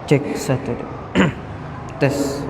Cek satu. Tes.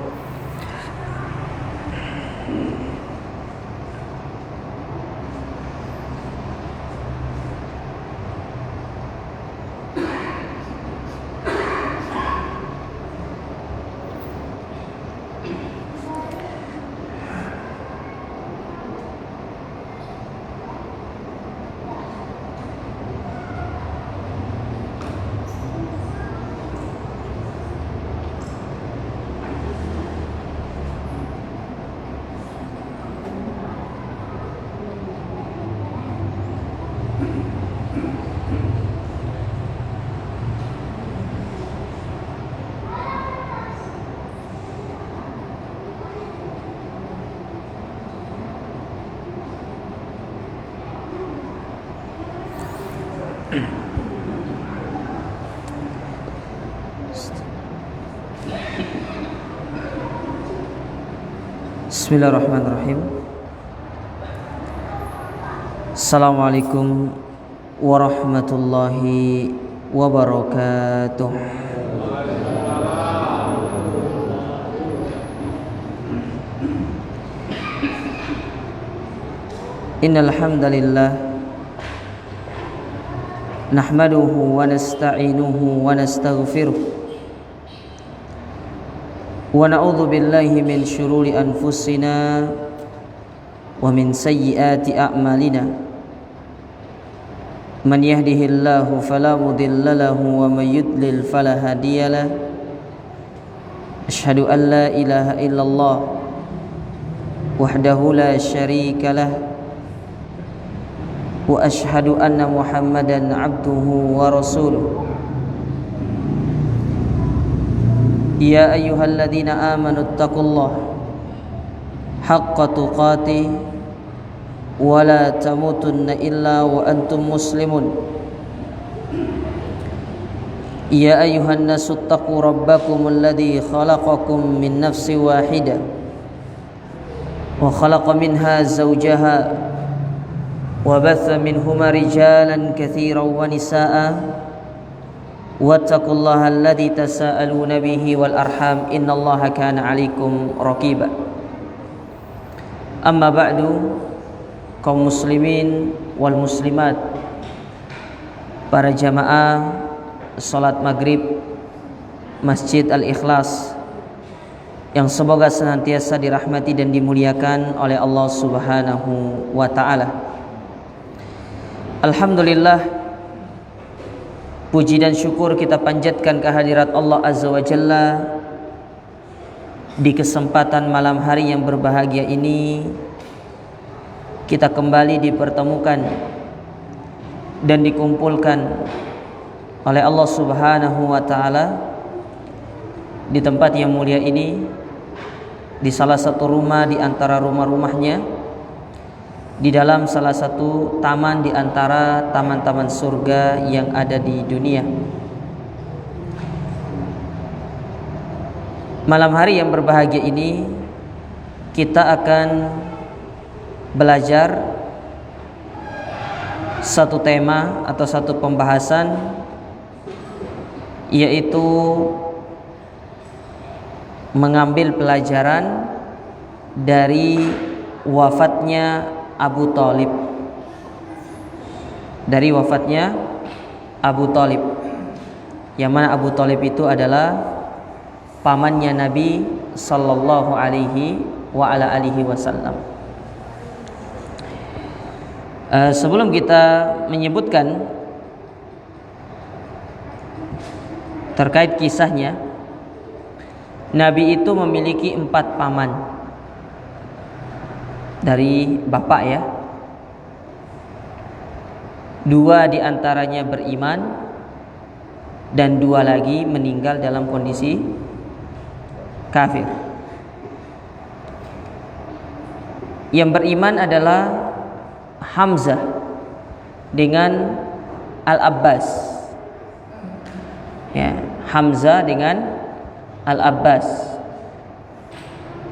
Bismillahirrahmanirrahim. Assalamualaikum warahmatullahi wabarakatuh. Innal hamdalillah nahmaduhu wa nasta'inuhu wa nastaghfiruh wa na'udzu billahi min syururi anfusina wa min sayyiati a'malina man yahdihillahu fala mudilla lahu wa may yudlil fala hadiyalah asyhadu an la ilaha illallah wahdahu la syarika lah wa asyhadu anna muhammadan abduhu wa rasuluh. Ya ayyuhalladzina amanu taqullaha haqqa tuqatih wa la tamutunna illa wa antum muslimun. Ya ayyuhan nasu taqu rabbakumul ladzi khalaqakum min nafsin wahidah wa khalaqa minha zawjaha wa batha minhuma rijalan katsiran wa nisaa'a wattaqullaha alladzi tasaaluna bihi wal arham innallaha kana 'alaikum raqiba. Amma ba'du, kaum muslimin wal muslimat, para jamaah salat maghrib Masjid Al-Ikhlas yang semoga senantiasa dirahmati dan dimuliakan oleh Allah Subhanahu wa taala. Alhamdulillah, puji dan syukur kita panjatkan kehadirat Allah Azza wa Jalla. Di kesempatan malam hari yang berbahagia ini, kita kembali dipertemukan dan dikumpulkan oleh Allah Subhanahu wa taala di tempat yang mulia ini, di salah satu rumah di antara rumah-rumahnya, di dalam salah satu taman di antara taman-taman surga yang ada di dunia. Malam hari yang berbahagia ini kita akan belajar satu tema atau satu pembahasan, yaitu mengambil pelajaran dari wafatnya Abu Thalib. Dari wafatnya Abu Thalib, yang mana Abu Thalib itu adalah pamannya Nabi sallallahu alaihi wa ala alihi wasallam. Sebelum kita menyebutkan terkait kisahnya, Nabi itu memiliki 4 paman dari bapak ya. 2 diantaranya beriman dan 2 lagi meninggal dalam kondisi kafir. Yang beriman adalah Hamzah dengan Al-Abbas ya, Hamzah dengan Al-Abbas.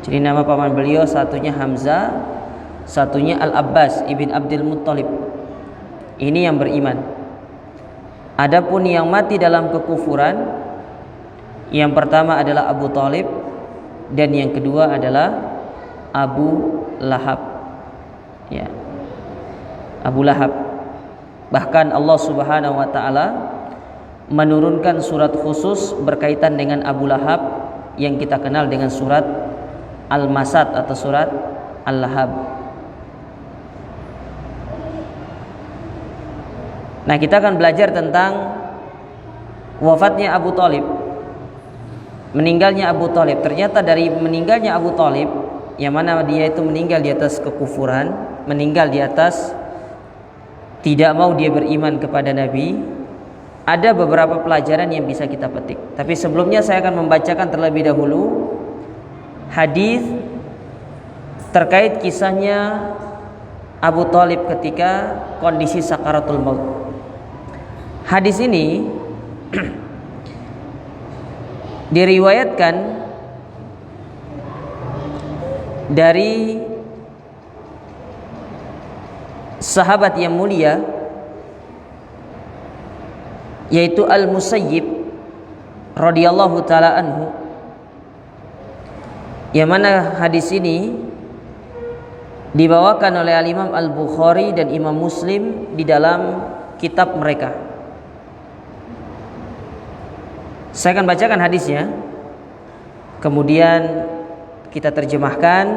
Jadi nama paman beliau satunya Hamzah, satunya Al-Abbas ibn Abdul Muttalib. Ini yang beriman. Adapun yang mati dalam kekufuran, Yang pertama adalah Abu Thalib dan yang kedua adalah Abu Lahab. Ya. Abu Lahab. Bahkan Allah Subhanahu wa taala menurunkan surat khusus berkaitan dengan Abu Lahab yang kita kenal dengan surat Al-Masad atau surat Al-Lahab. Nah, kita akan belajar tentang wafatnya Abu Thalib, meninggalnya Abu Thalib. Ternyata dari meninggalnya Abu Thalib, yang mana dia itu meninggal di atas kekufuran, meninggal di atas tidak mau dia beriman kepada Nabi, ada beberapa pelajaran yang bisa kita petik. Tapi sebelumnya saya akan membacakan terlebih dahulu hadis terkait kisahnya Abu Thalib ketika kondisi sakaratul maut. Hadis ini diriwayatkan dari sahabat yang mulia yaitu Al-Musayyib radhiyallahu taala anhu, yang mana hadis ini dibawakan oleh Al-Imam Al-Bukhari dan Imam Muslim di dalam kitab mereka. Saya akan bacakan hadisnya, kemudian kita terjemahkan,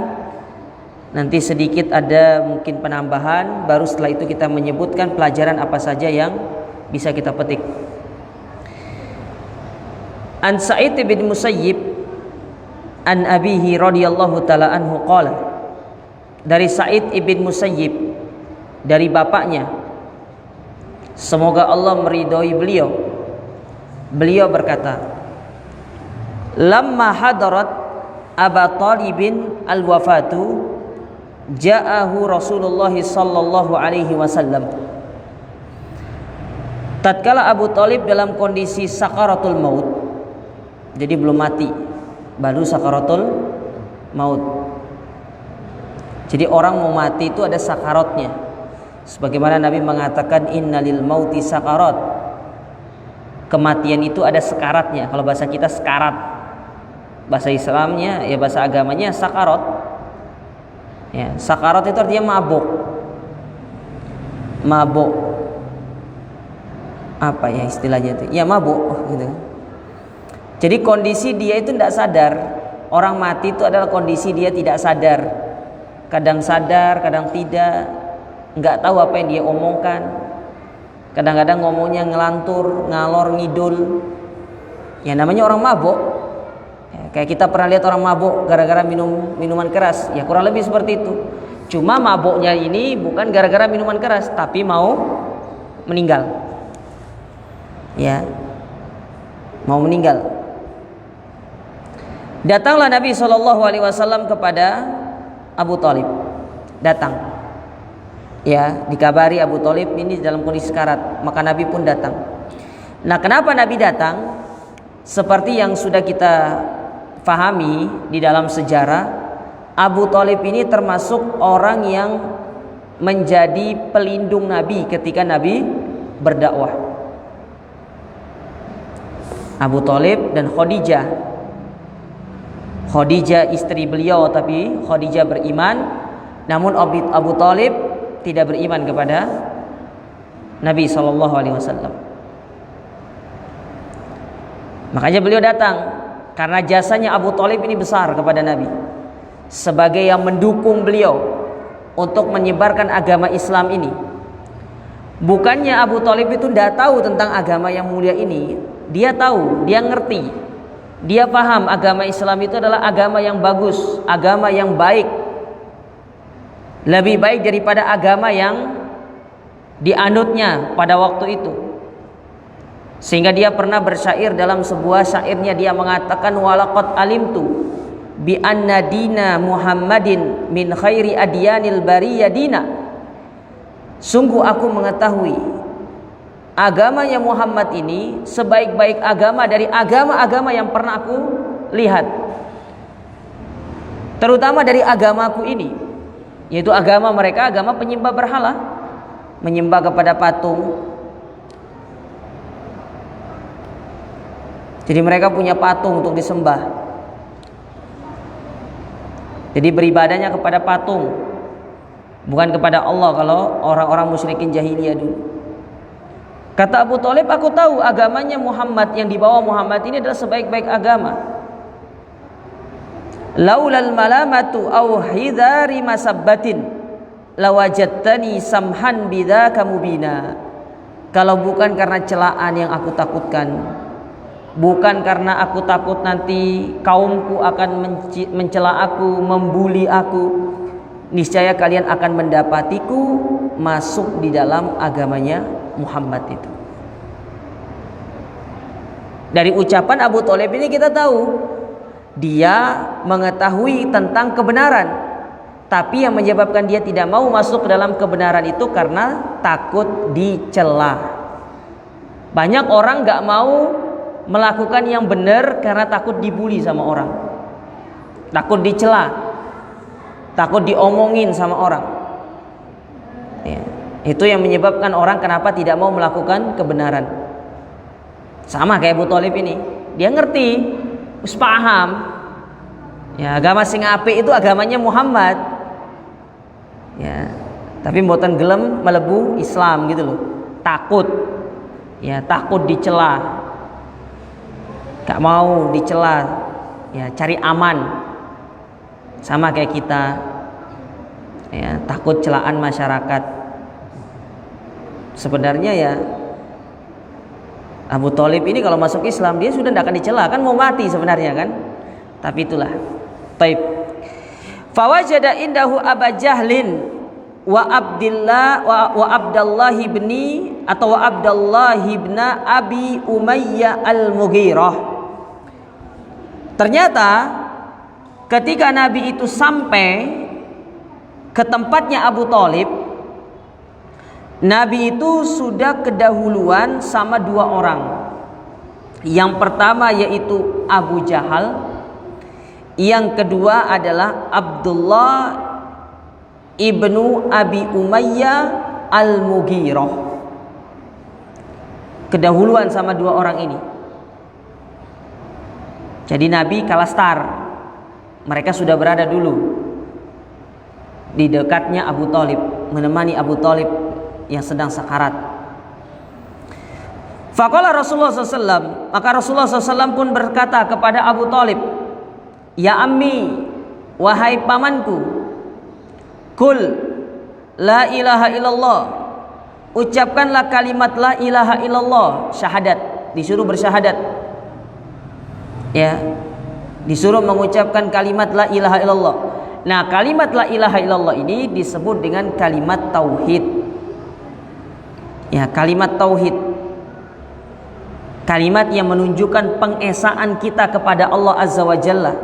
nanti sedikit ada mungkin penambahan, baru setelah itu kita menyebutkan pelajaran apa saja yang bisa kita petik. An Sa'id bin Musayyib an abihi radhiyallahu taala anhu qala, dari Sa'id ibn Musayyib, dari bapaknya, semoga Allah meridhoi beliau, beliau berkata, lamma hadarat Aba Talibin al-wafatu ja'ahu Rasulullah sallallahu alaihi wasallam. Tatkala Abu Thalib dalam kondisi sakaratul maut, jadi belum mati, baru sakaratul maut. Jadi orang mau mati itu ada sakaratnya. Sebagaimana Nabi mengatakan innalil mauti sakarat. Kematian itu ada sekaratnya. Kalau bahasa kita sekarat, bahasa Islamnya ya, bahasa agamanya sakarat. Ya, sakarat itu artinya mabuk. Mabuk. Apa ya istilahnya itu? Ya mabuk gitu. Jadi kondisi dia itu tidak sadar. Orang mati itu adalah kondisi dia tidak sadar. Kadang sadar, kadang tidak. Enggak tahu apa yang dia omongkan. Kadang-kadang ngomongnya ngelantur, ngalor ngidul. Ya namanya orang mabuk. Ya, kayak kita pernah lihat orang mabuk gara-gara minum minuman keras. Ya kurang lebih seperti itu. Cuma mabuknya ini bukan gara-gara minuman keras, tapi mau meninggal. Ya, mau meninggal. Datanglah Nabi SAW kepada Abu Thalib. Datang. Ya, dikabari Abu Thalib ini dalam kondisi sekarat, maka Nabi pun datang. Nah, kenapa Nabi datang? Seperti yang sudah kita fahami di dalam sejarah, Abu Thalib ini termasuk orang yang menjadi pelindung Nabi ketika Nabi berdakwah. Abu Thalib dan Khadijah. Khadijah istri beliau, tapi Khadijah beriman, namun Abu Thalib tidak beriman kepada Nabi SAW. Makanya beliau datang karena jasanya Abu Thalib ini besar kepada Nabi, sebagai yang mendukung beliau untuk menyebarkan agama Islam ini. Bukannya Abu Thalib itu tidak tahu tentang agama yang mulia ini. Dia tahu, dia ngerti, dia paham agama Islam itu adalah agama yang bagus, agama yang baik, lebih baik daripada agama yang dianutnya pada waktu itu. Sehingga dia pernah bersyair, dalam sebuah syairnya dia mengatakan, walaqad alimtu bi anna dina Muhammadin min khairi adyanil bariyah dina. Sungguh aku mengetahui agamanya Muhammad ini sebaik-baik agama dari agama-agama yang pernah aku lihat, terutama dari agamaku ini, yaitu agama mereka, agama penyembah berhala, menyembah kepada patung. Jadi mereka punya patung untuk disembah. Jadi beribadahnya kepada patung, bukan kepada Allah kalau orang-orang musyrikin jahiliyah dulu. Kata Abu Thalib, aku tahu agamanya Muhammad, yang dibawa Muhammad ini adalah sebaik-baik agama. Laulal malamatu aw hidari masabbatin lawajadtani samhan bidzaka mubina. Kalau bukan karena celaan yang aku takutkan, bukan karena aku takut nanti kaumku akan mencela aku, membuli aku, niscaya kalian akan mendapatiku masuk di dalam agamanya Muhammad itu. Dari ucapan Abu Thalib ini kita tahu dia mengetahui tentang kebenaran, tapi yang menyebabkan dia tidak mau masuk ke dalam kebenaran itu karena takut dicela. Banyak orang gak mau melakukan yang benar karena takut dibully sama orang, takut dicela, takut diomongin sama orang. Ya, itu yang menyebabkan orang kenapa tidak mau melakukan kebenaran. Sama kayak Abu Thalib ini, dia ngerti, harus paham. Ya, agama sing apik itu agamanya Muhammad. Ya, tapi mboten gelem melebu Islam gitu loh. Takut. Ya, takut dicela. Gak mau dicela, ya cari aman. Sama kayak kita, ya takut celaan masyarakat. Sebenarnya ya Abu Thalib ini kalau masuk Islam dia sudah tidak akan dicela, kan mau mati sebenarnya kan. Tapi itulah. Taib. Fawajada indahu Aba Jahlin wa Abdullah ibni atau wa Abdullah ibn Abi Umayyah al-Mughirah. Ternyata ketika Nabi itu sampai ke tempatnya Abu Thalib, Nabi itu sudah kedahuluan sama dua orang. Yang pertama yaitu Abu Jahal, yang kedua adalah Abdullah ibnu Abi Umayyah al-Mughirah. Kedahuluan sama dua orang ini. Jadi Nabi kalah start. Mereka sudah berada dulu di dekatnya Abu Thalib, menemani Abu Thalib yang sedang sakarat. Faqala Rasulullah SAW, maka Rasulullah SAW pun berkata kepada Abu Thalib, ya ammi, wahai pamanku, kul la ilaha illallah, ucapkanlah kalimat la ilaha illallah, syahadat, disuruh bersyahadat. Ya, disuruh mengucapkan kalimat la ilaha illallah. Nah, kalimat la ilaha illallah ini disebut dengan kalimat tauhid. Ya, kalimat tauhid. Kalimat yang menunjukkan pengesaan kita kepada Allah Azza wa Jalla.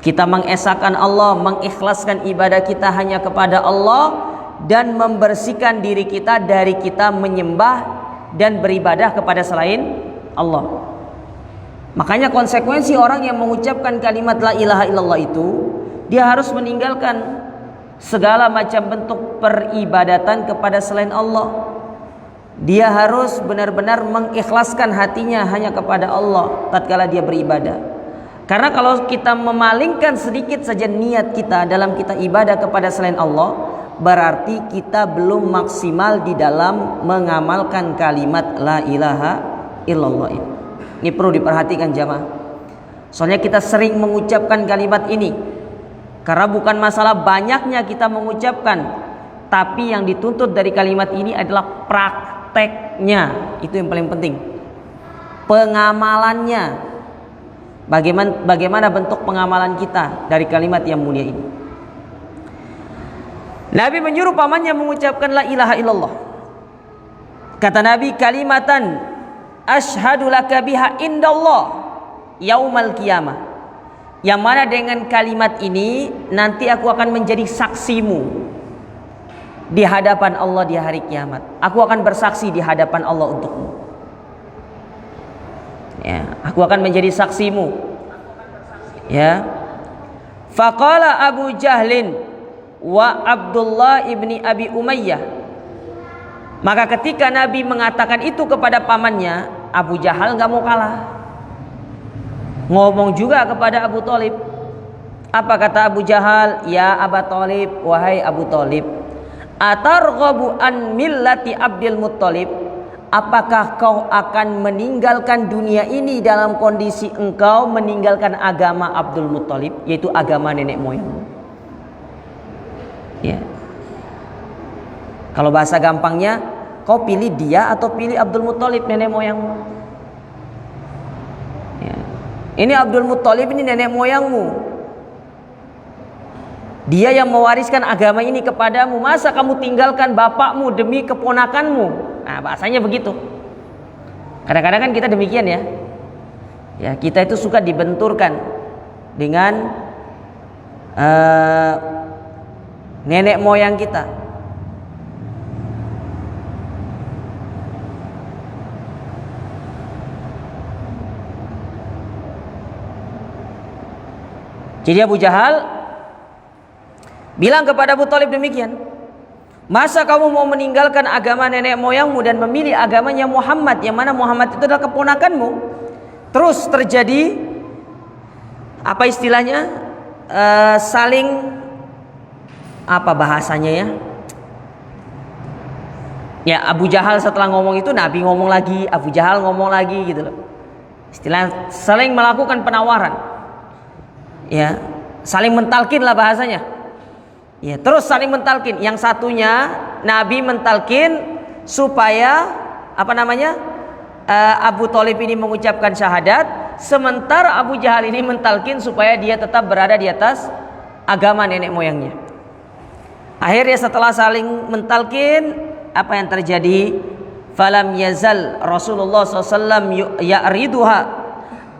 Kita mengesahkan Allah, mengikhlaskan ibadah kita hanya kepada Allah, dan membersihkan diri kita dari kita menyembah dan beribadah kepada selain Allah. Makanya konsekuensi orang yang mengucapkan kalimat la ilaha illallah itu, dia harus meninggalkan segala macam bentuk peribadatan kepada selain Allah. Dia harus benar-benar mengikhlaskan hatinya hanya kepada Allah tatkala dia beribadah. Karena kalau kita memalingkan sedikit saja niat kita dalam kita ibadah kepada selain Allah, berarti kita belum maksimal di dalam mengamalkan kalimat la ilaha illallah ini. Ini perlu diperhatikan jamaah. Soalnya kita sering mengucapkan kalimat ini karena bukan masalah banyaknya kita mengucapkan, tapi yang dituntut dari kalimat ini adalah prakteknya. Itu yang paling penting. Pengamalannya. Bagaimana bentuk pengamalan kita dari kalimat yang mulia ini. Nabi menyuruh pamannya mengucapkan la ilaha illallah. Kata Nabi, kalimatan asyhadu laka biha indallah yaumal qiyamah, yang mana dengan kalimat ini nanti aku akan menjadi saksimu di hadapan Allah di hari kiamat. Aku akan bersaksi di hadapan Allah untukmu. Ya, aku akan menjadi saksimu. Ya. Faqala Abu Jahlin wa Abdullah ibni Abi Umayyah. Maka ketika Nabi mengatakan itu kepada pamannya, Abu Jahal nggak mau kalah, ngomong juga kepada Abu Thalib. Apa kata Abu Jahal? Ya Aba Thalib, wahai Abu Thalib, atarghabu an millati Abdul Muttalib, apakah kau akan meninggalkan dunia ini dalam kondisi engkau meninggalkan agama Abdul Muttalib, yaitu agama nenek moyangmu? Ya. Kalau bahasa gampangnya, kau pilih dia atau pilih Abdul Muttalib, nenek moyangmu? Ya. Ini Abdul Muttalib, ini nenek moyangmu. Dia yang mewariskan agama ini kepadamu. Masa kamu tinggalkan bapakmu demi keponakanmu? Nah, bahasanya begitu. Kadang-kadang kan kita demikian ya. Ya, kita itu suka dibenturkan dengan nenek moyang kita. Jadi Abu Jahal bilang kepada Abu Thalib demikian. Masa kamu mau meninggalkan agama nenek moyangmu dan memilih agamanya Muhammad, yang mana Muhammad itu adalah keponakanmu? Terus terjadi apa istilahnya? Saling apa bahasanya ya? Ya, Abu Jahal setelah ngomong itu, Nabi ngomong lagi, Abu Jahal ngomong lagi gitu loh. Istilah saling melakukan penawaran. Ya, saling mentalkin lah bahasanya. Ya, terus saling mentalkin. Yang satunya Nabi mentalkin supaya Abu Thalib ini mengucapkan syahadat, sementara Abu Jahal ini mentalkin supaya dia tetap berada di atas agama nenek moyangnya. Akhirnya setelah saling mentalkin, apa yang terjadi? Falam yazal Rasulullah SAW ya'riduha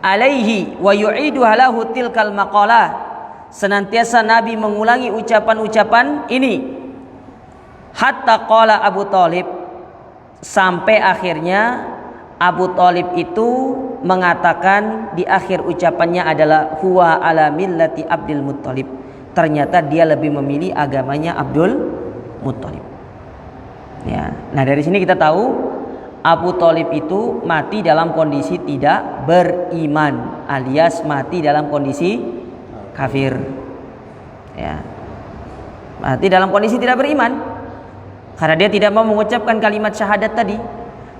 alaihi wa yu'iduha lahu tilkal maqalah. Senantiasa Nabi mengulangi ucapan-ucapan ini, hatta qala Abu Thalib, sampai akhirnya Abu Thalib itu mengatakan di akhir ucapannya adalah huwa ala millati Abdul Muttalib. Ternyata dia lebih memilih agamanya Abdul Muttalib. Ya, nah dari sini kita tahu Abu Thalib itu mati dalam kondisi tidak beriman, alias mati dalam kondisi kafir. Ya, mati dalam kondisi tidak beriman karena dia tidak mau mengucapkan kalimat syahadat tadi.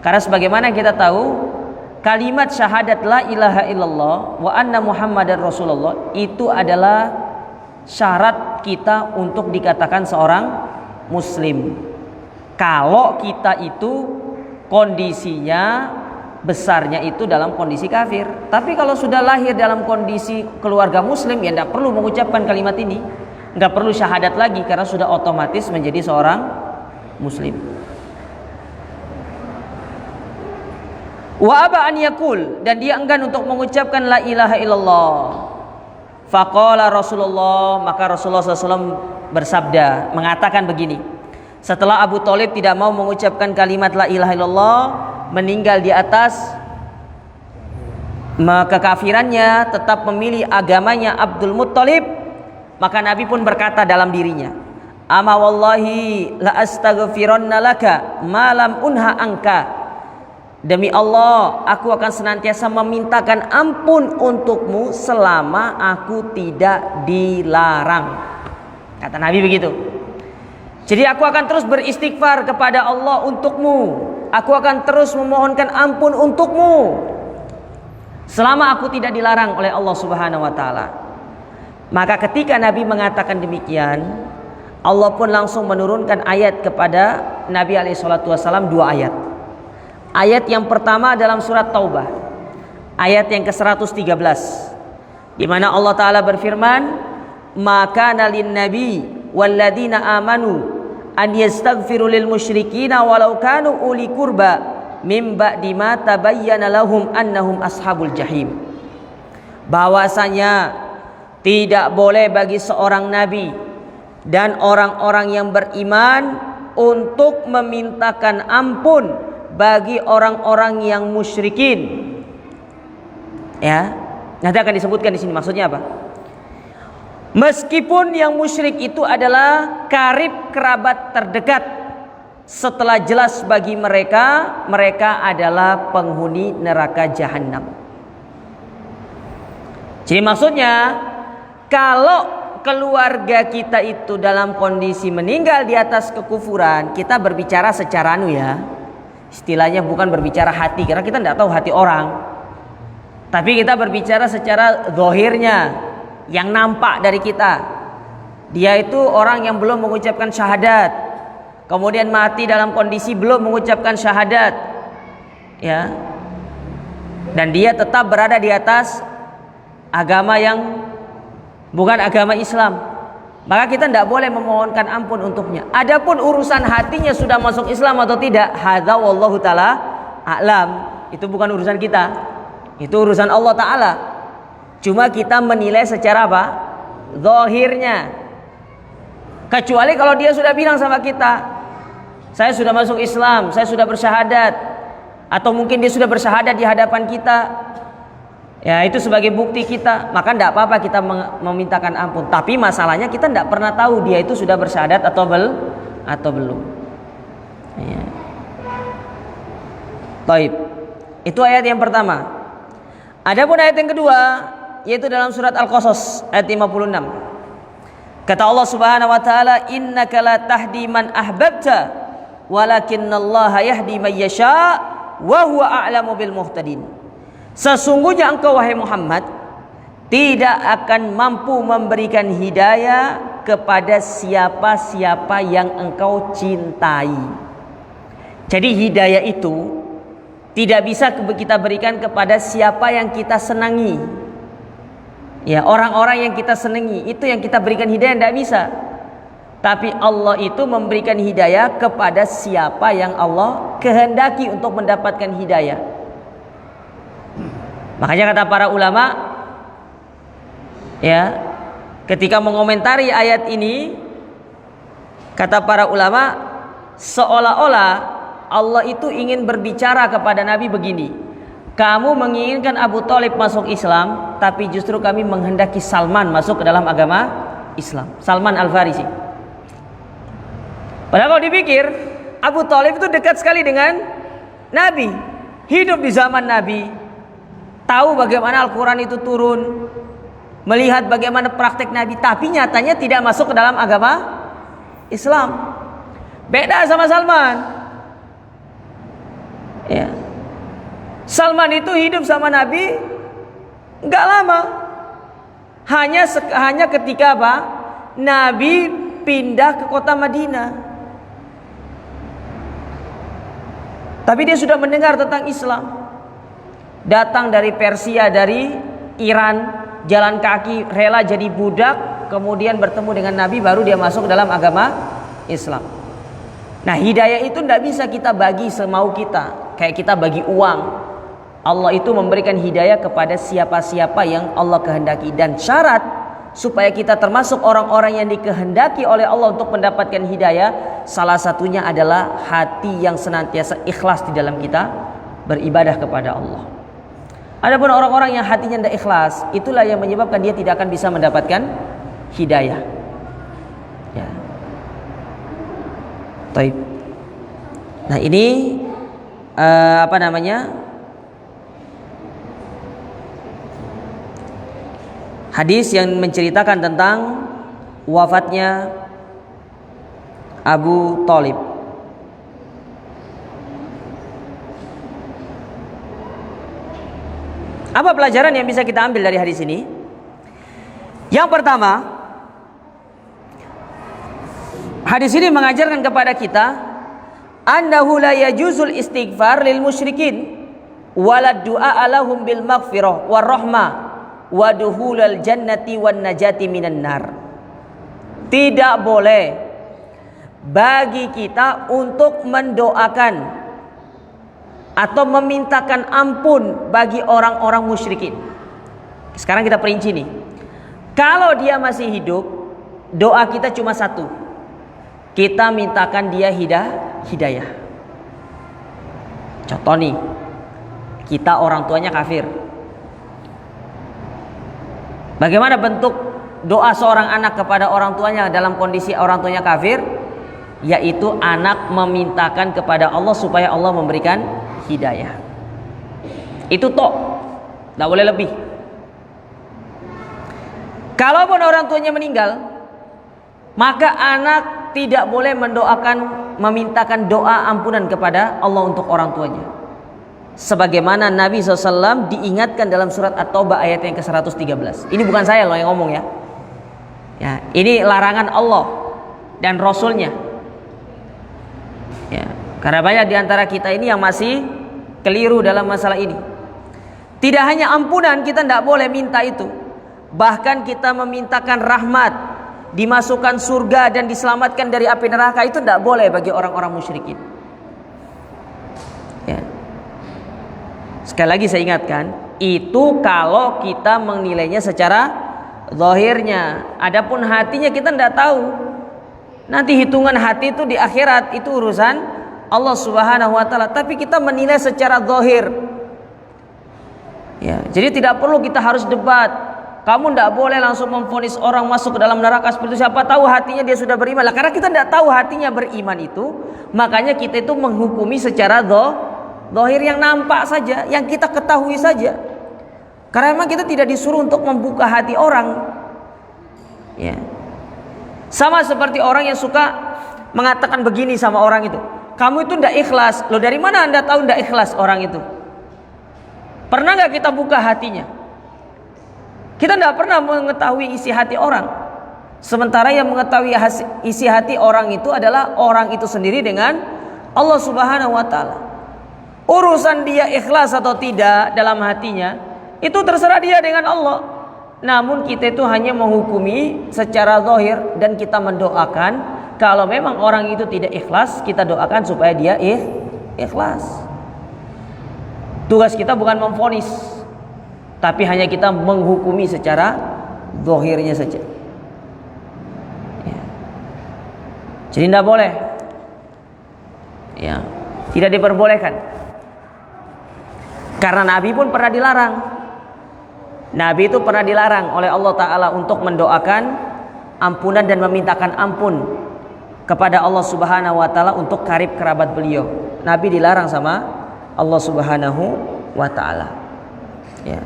Karena sebagaimana kita tahu, kalimat syahadat la ilaha illallah wa anna muhammadar rasulullah itu adalah syarat kita untuk dikatakan seorang muslim. Kalau kita itu kondisinya besarnya itu dalam kondisi kafir. Tapi kalau sudah lahir dalam kondisi keluarga muslim, ya tidak perlu mengucapkan kalimat ini, nggak perlu syahadat lagi karena sudah otomatis menjadi seorang muslim. Wa aba an yakul, dan dia enggan untuk mengucapkan la ilaha illallah. Faqala Rasulullah, maka Rasulullah SAW bersabda, mengatakan begini. Setelah Abu Thalib tidak mau mengucapkan kalimat la ilaha illallah, meninggal di atas kekafirannya, tetap memilih agamanya Abdul Muttalib, maka Nabi pun berkata dalam dirinya, ama wallahi la astaghfiranna laka ma lam unha anka. Demi Allah, aku akan senantiasa memintakan ampun untukmu selama aku tidak dilarang. Kata Nabi begitu. Jadi aku akan terus beristighfar kepada Allah untukmu. Aku akan terus memohonkan ampun untukmu selama aku tidak dilarang oleh Allah Subhanahu wa taala. Maka ketika Nabi mengatakan demikian, Allah pun langsung menurunkan ayat kepada Nabi alaihi salatu wasallam, 2 ayat. Ayat yang pertama dalam surat Taubah, ayat yang ke-113, di mana Allah taala berfirman, "Maka nalin nabi walladzina amanu an yastaghfiru lil musyrikina walau kanu uli qurba mim ba'di ma tabayyana lahum annahum ashabul jahim." Bahwasanya tidak boleh bagi seorang nabi dan orang-orang yang beriman untuk memintakan ampun bagi orang-orang yang musyrikin. Ya, nanti akan disebutkan di sini maksudnya apa. Meskipun yang musyrik itu adalah karib kerabat terdekat, setelah jelas bagi mereka, mereka adalah penghuni neraka jahanam. Jadi maksudnya, kalau keluarga kita itu dalam kondisi meninggal di atas kekufuran, kita berbicara secara istilahnya bukan berbicara hati, karena kita tidak tahu hati orang, tapi kita berbicara secara zahirnya, yang nampak dari kita. Dia itu orang yang belum mengucapkan syahadat, kemudian mati dalam kondisi belum mengucapkan syahadat, ya, dan dia tetap berada di atas agama yang bukan agama Islam, maka kita tidak boleh memohonkan ampun untuknya. Adapun urusan hatinya sudah masuk Islam atau tidak, hadza wallahu taala a'lam, itu bukan urusan kita, itu urusan Allah Ta'ala. Cuma kita menilai secara apa? Zahirnya. Kecuali kalau dia sudah bilang sama kita, saya sudah masuk Islam, saya sudah bersyahadat, atau mungkin dia sudah bersyahadat di hadapan kita, ya itu sebagai bukti kita, maka tidak apa-apa kita memintakan ampun. Tapi masalahnya kita tidak pernah tahu dia itu sudah bersyahadat atau belum. Ya. Taib. Itu ayat yang pertama. Adapun ayat yang kedua, yaitu dalam surat Al-Qasas ayat 56. Kata Allah Subhanahu wa taala, "Innaka la tahdi man ahbabta, walakinallaha yahdi man yasha, wa huwa a'lamu bil muhtadin." Sesungguhnya engkau wahai Muhammad tidak akan mampu memberikan hidayah kepada siapa-siapa yang engkau cintai. Jadi hidayah itu tidak bisa kita berikan kepada siapa yang kita senangi. Ya, orang-orang yang kita senangi itu yang kita berikan hidayah, tidak bisa. Tapi Allah itu memberikan hidayah kepada siapa yang Allah kehendaki untuk mendapatkan hidayah. Makanya kata para ulama, ya, ketika mengomentari ayat ini, kata para ulama, seolah-olah Allah itu ingin berbicara kepada Nabi begini, kamu menginginkan Abu Thalib masuk Islam, tapi justru kami menghendaki Salman masuk ke dalam agama Islam, Salman Al-Farisi. Padahal kalau dipikir, Abu Thalib itu dekat sekali dengan Nabi, hidup di zaman Nabi, tahu bagaimana Al-Quran itu turun, melihat bagaimana praktek Nabi, tapi nyatanya tidak masuk ke dalam agama Islam. Beda sama Salman. Ya. Salman itu hidup sama Nabi enggak lama. Hanya ketika apa? Nabi pindah ke kota Madinah. Tapi dia sudah mendengar tentang Islam. Datang dari Persia, dari Iran, jalan kaki, rela jadi budak, kemudian bertemu dengan Nabi, baru dia masuk dalam agama Islam. Nah, hidayah itu tidak bisa kita bagi semau kita, kayak kita bagi uang. Allah itu memberikan hidayah kepada siapa-siapa yang Allah kehendaki, dan syarat supaya kita termasuk orang-orang yang dikehendaki oleh Allah untuk mendapatkan hidayah, salah satunya adalah hati yang senantiasa ikhlas di dalam kita beribadah kepada Allah. Adapun orang-orang yang hatinya tidak ikhlas, itulah yang menyebabkan dia tidak akan bisa mendapatkan hidayah. Ya. Taib. Nah, ini hadis yang menceritakan tentang wafatnya Abu Thalib. Apa pelajaran yang bisa kita ambil dari hadis ini? Yang pertama, hadis ini mengajarkan kepada kita annahu la yajuzul istighfar lil musyrikin walad du'a lahum bil maghfirah war rahmah wa duhulal jannati wan najati minan nar. Tidak boleh bagi kita untuk mendoakan atau memintakan ampun bagi orang-orang musyrikin. Sekarang kita perinci nih. Kalau dia masih hidup, doa kita cuma satu. Kita mintakan dia hidayah. Contoh nih, kita orang tuanya kafir. Bagaimana bentuk doa seorang anak kepada orang tuanya dalam kondisi orang tuanya kafir? yaitu anak memintakan kepada Allah supaya Allah memberikan hidayah. Itu tok, tidak boleh lebih. Kalaupun orang tuanya meninggal, maka anak tidak boleh mendoakan, memintakan doa ampunan kepada Allah untuk orang tuanya. Sebagaimana Nabi SAW diingatkan dalam surat At-Taubah ayat yang ke-113. Ini bukan saya loh yang ngomong ya. Ya, ini larangan Allah dan Rasulnya. Ya, karena banyak diantara kita ini yang masih keliru dalam masalah ini. Tidak hanya ampunan kita tidak boleh minta itu, bahkan kita memintakan rahmat, dimasukkan surga dan diselamatkan dari api neraka itu tidak boleh bagi orang-orang musyrikin. Ya. Sekali lagi saya ingatkan, itu kalau kita menilainya secara zahirnya. Adapun hatinya kita tidak tahu. Nanti hitungan hati itu di akhirat, itu urusan Allah Subhanahu wa taala, tapi kita menilai secara zahir. Ya, jadi tidak perlu kita harus debat. Kamu tidak boleh langsung memvonis orang masuk ke dalam neraka seperti itu. Siapa tahu hatinya dia sudah beriman. Lah, karena kita tidak tahu hatinya beriman itu, makanya kita itu menghukumi secara zahir yang nampak saja, yang kita ketahui saja. Karena memang kita tidak disuruh untuk membuka hati orang. Ya. Sama seperti orang yang suka mengatakan begini sama orang itu, kamu itu tidak ikhlas. Loh, dari mana Anda tahu tidak ikhlas orang itu? Pernah nggak kita buka hatinya? Kita tidak pernah mengetahui isi hati orang. Sementara yang mengetahui isi hati orang itu adalah orang itu sendiri dengan Allah Subhanahu wa taala. Urusan dia ikhlas atau tidak dalam hatinya, itu terserah dia dengan Allah. Namun kita itu hanya menghukumi secara zahir dan kita mendoakan. Kalau memang orang itu tidak ikhlas, kita doakan supaya dia ikhlas. Tugas kita bukan memvonis, tapi hanya kita menghukumi secara zahirnya saja. Ya. Jadi tidak boleh, ya, tidak diperbolehkan. Karena Nabi pun pernah dilarang. Nabi itu pernah dilarang oleh Allah Ta'ala untuk mendoakan ampunan dan memintakan ampun kepada Allah Subhanahu wa Ta'ala untuk karib kerabat beliau. Nabi dilarang sama Allah Subhanahu wa Ta'ala. Ya.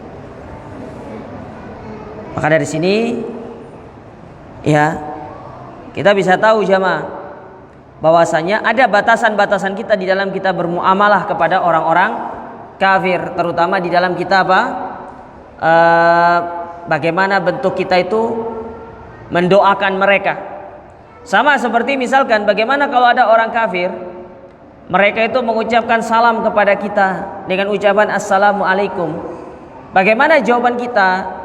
Maka dari sini, ya, kita bisa tahu jamaah bahwasanya ada batasan-batasan kita di dalam kita bermuamalah kepada orang-orang kafir, terutama di dalam kita bagaimana bentuk kita itu mendoakan mereka. Sama seperti misalkan bagaimana kalau ada orang kafir, mereka itu mengucapkan salam kepada kita dengan ucapan assalamualaikum. Bagaimana jawaban kita?